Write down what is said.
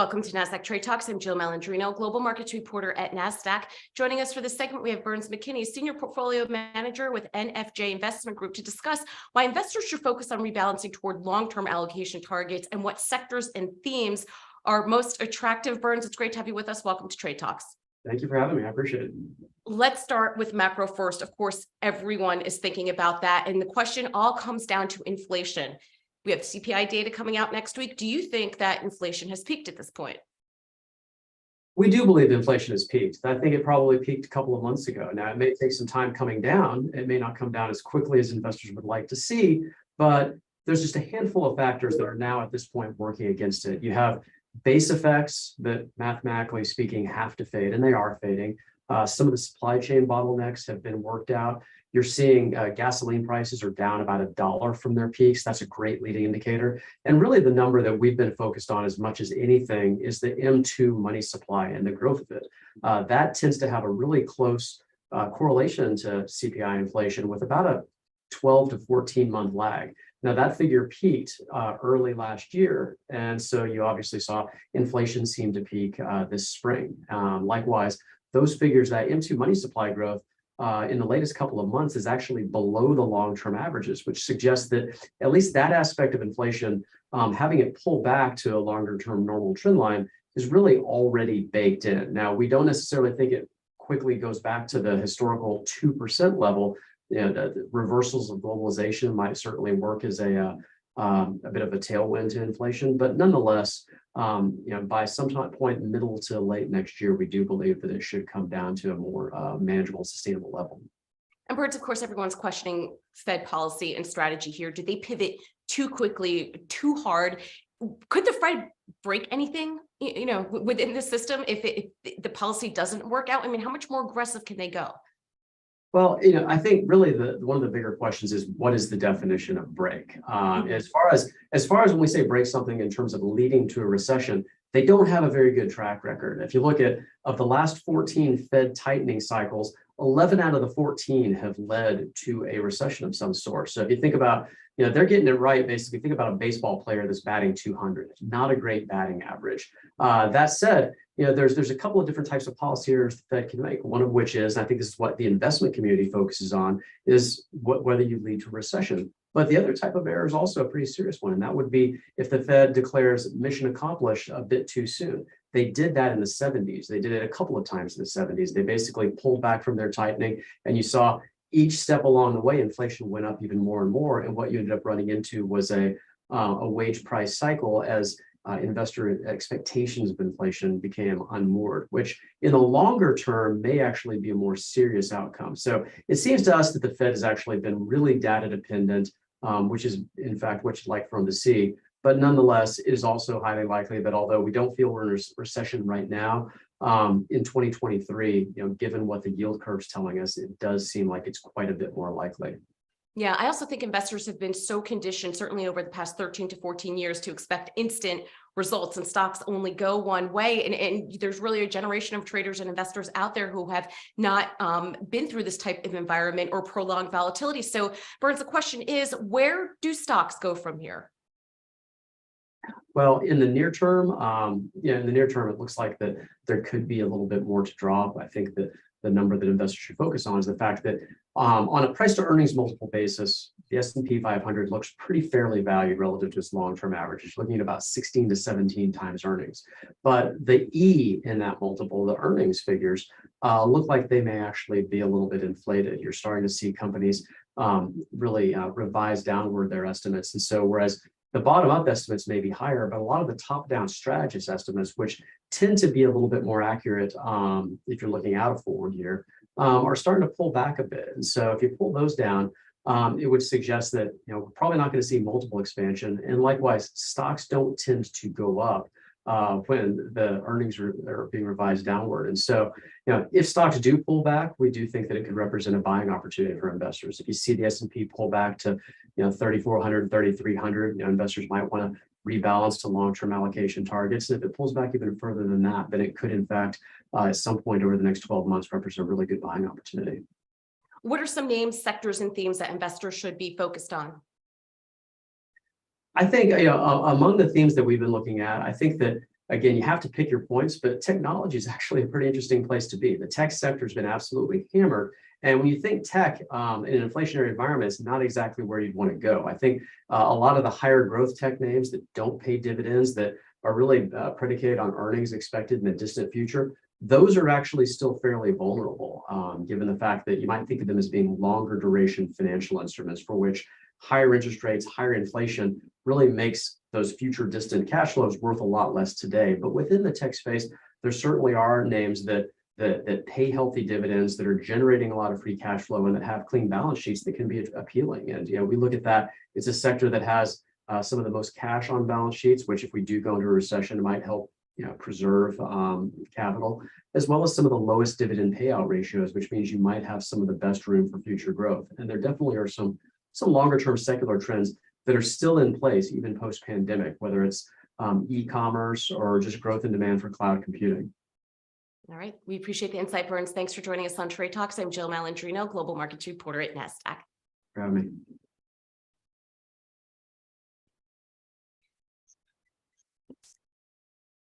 Welcome to Nasdaq Trade Talks. I'm Jill Malandrino, global markets reporter at Nasdaq. Joining us for this segment, we have McKinney, senior portfolio manager with NFJ Investment Group, to discuss why investors should focus on rebalancing toward long-term allocation targets and what sectors and themes are most attractive. Burns, it's great to have you with us. Welcome to Trade Talks. Thank you for having me. I appreciate it. Let's start with macro first. Of course, everyone is thinking about that. And the question all comes down to inflation. We have CPI data coming out next week. Do you think that inflation has peaked at this point? We do believe inflation has peaked. I think it probably peaked a couple of months ago. Now, it may take some time coming down. It may not come down as quickly as investors would like to see, but there's just a handful of factors that are now at this point working against it. You have base effects that, mathematically speaking, have to fade, and they are fading. Some of the supply chain bottlenecks have been worked out. You're seeing gasoline prices are down about $1 from their peaks. That's a great leading indicator. And really the number that we've been focused on as much as anything is the M2 money supply and the growth of it. That tends to have a really close correlation to CPI inflation with about a 12 to 14 month lag. Now that figure peaked early last year. And so you obviously saw inflation seem to peak this spring. Likewise, those figures, that M2 money supply growth, in the latest couple of months is actually below the long-term averages, which suggests that at least that aspect of inflation, having it pull back to a longer-term normal trend line, is really already baked in. Now, we don't necessarily think it quickly goes back to the historical 2% level. The reversals of globalization might certainly work as a bit of a tailwind to inflation, but nonetheless, by some point middle to late next year, we do believe that it should come down to a more manageable, sustainable level. And Birds, of course, everyone's questioning Fed policy and strategy here. Did they pivot too quickly, too hard? Could the Fed break anything, within the system if the policy doesn't work out? I mean, how much more aggressive can they go? Well, I think really one of the bigger questions is, what is the definition of break? As far as when we say break something in terms of leading to a recession, they don't have a very good track record. If you look at of the last 14 Fed tightening cycles, 11 out of the 14 have led to a recession of some sort. So if you think about, they're getting it right. Basically, think about a baseball player that's batting 200. Not a great batting average. That said, there's a couple of different types of policy errors the Fed can make. One of which is, and I think this is what the investment community focuses on, is whether you lead to a recession. But the other type of error is also a pretty serious one, and that would be if the Fed declares mission accomplished a bit too soon. They did that in the 70s. They did it a couple of times in the 70s. They basically pulled back from their tightening, and you saw each step along the way, inflation went up even more and more. And what you ended up running into was a wage price cycle as investor expectations of inflation became unmoored, which in the longer term may actually be a more serious outcome. So it seems to us that the Fed has actually been really data dependent, which is in fact what you'd like for them to see. But nonetheless, it is also highly likely that although we don't feel we're in a recession right now, in 2023, given what the yield curve is telling us, it does seem like it's quite a bit more likely. Yeah, I also think investors have been so conditioned, certainly over the past 13 to 14 years, to expect instant results, and stocks only go one way. And there's really a generation of traders and investors out there who have not been through this type of environment or prolonged volatility. So, Burns, the question is, where do stocks go from here? Well, in the near term, it looks like that there could be a little bit more to drop. I think that the number that investors should focus on is the fact that on a price to earnings multiple basis, the S&P 500 looks pretty fairly valued relative to its long-term average. It's looking at about 16 to 17 times earnings. But the E in that multiple, the earnings figures, look like they may actually be a little bit inflated. You're starting to see companies really revise downward their estimates. And so whereas the bottom-up estimates may be higher, but a lot of the top-down strategist estimates, which tend to be a little bit more accurate if you're looking out a forward year, are starting to pull back a bit. And so if you pull those down, it would suggest that we're probably not going to see multiple expansion. And likewise, stocks don't tend to go up when the earnings are being revised downward. And so, if stocks do pull back, we do think that it could represent a buying opportunity for investors. If you see the S&P pull back to 3,400, 3,300, investors might want to rebalance to long-term allocation targets. And if it pulls back even further than that, then it could, in fact, at some point over the next 12 months, represent a really good buying opportunity. What are some names, sectors, and themes that investors should be focused on? I think among the themes that we've been looking at, I think that again, you have to pick your points, but technology is actually a pretty interesting place to be. The tech sector has been absolutely hammered. And when you think tech in an inflationary environment, it's not exactly where you'd want to go. I think a lot of the higher growth tech names that don't pay dividends, that are really predicated on earnings expected in the distant future, those are actually still fairly vulnerable, given the fact that you might think of them as being longer duration financial instruments for which higher interest rates, higher inflation really makes those future distant cash flows worth a lot less today. But within the tech space, there certainly are names that pay healthy dividends, that are generating a lot of free cash flow, and that have clean balance sheets that can be appealing. And we look at that. It's a sector that has some of the most cash on balance sheets, which if we do go into a recession, might help preserve capital, as well as some of the lowest dividend payout ratios, which means you might have some of the best room for future growth. And there definitely are some longer term secular trends that are still in place even post pandemic, whether it's e-commerce or just growth in demand for cloud computing. All right. We appreciate the insight, Burns. Thanks for joining us on Trade Talks. I'm Jill Malandrino, Global Markets Reporter at Nasdaq. For having me.